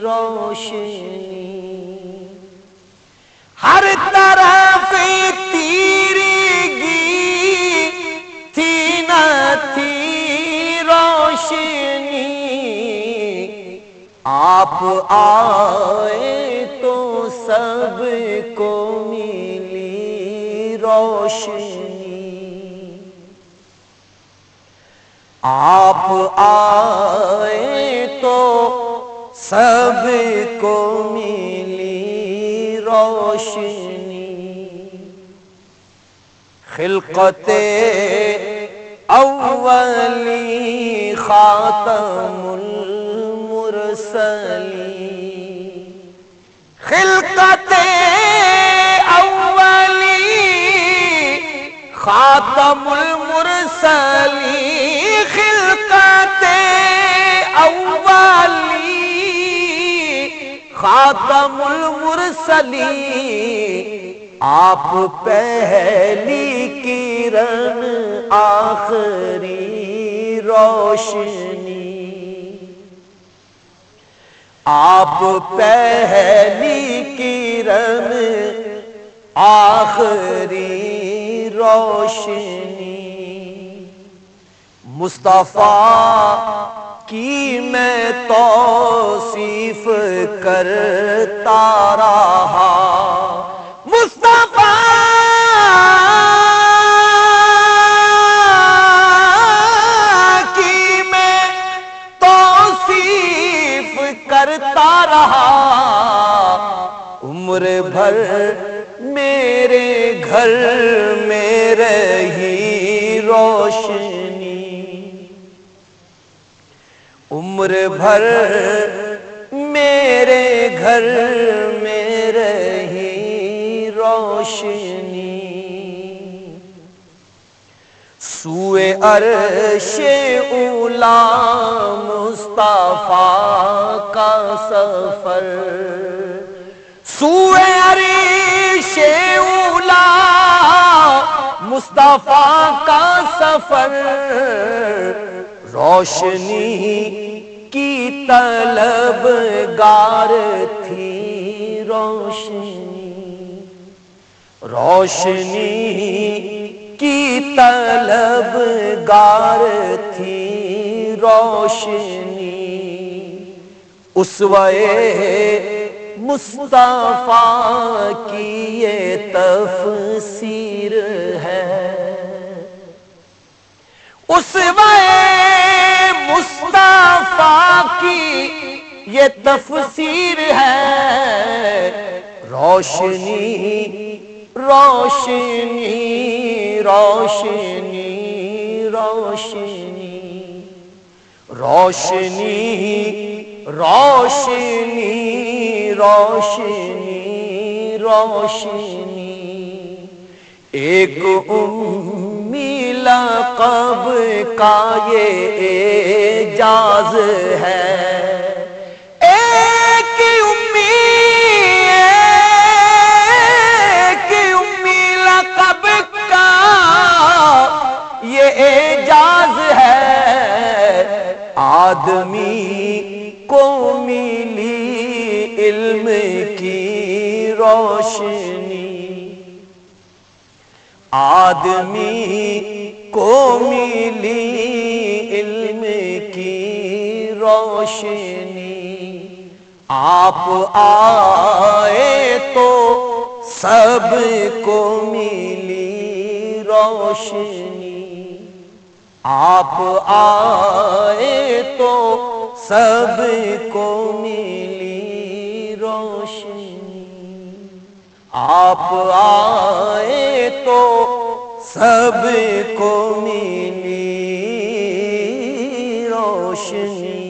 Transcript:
روشنی، ہر طرف تیرگی تھی نہ تھی روشنی، آپ آئے تو سب کو ملی روشنی، آپ آئے تو سب کو ملی روشنی، خلقت اولی خاتم المرسلین، خلقت اولی خاتم المرسلین، خلقت اولی خاتم المرسلین، آپ پہلی کرن آخری روشنی، آپ پہلی کرن آخری روشنی، مصطفیٰ کی میں توصیف کرتا رہا، مصطفیٰ کی میں توصیف کرتا رہا، عمر بھر میرے گھر میں رہی روشنی، عمر بھر میرے گھر میں رہی روشنی، سوئے عرش اولا مصطفیٰ کا سفر، سوئے عرش اولا مصطفیٰ کا سفر، روشنی کی طلب گار تھی روشنی، روشنی کی طلب گار تھی روشنی، اسوہ مصطفیٰ کی یہ تفسیر ہے، اسوہ مصطفیٰ کی یہ تفسیر ہے، روشنی روشنی روشنی روشنی روشنی روشنی روشنی روشنی، ایک امی لقب کا یہ اعجاز ہے، ایک امی لقب کا یہ اعجاز ہے، آدمی کو ملی علم کی روشنی، آدمی کو ملی علم کی روشنی، آپ آئے تو سب کو ملی روشنی، آپ آئے تو سب کو ملی روشنی، آپ آئے تو سب کو ملی روشنی۔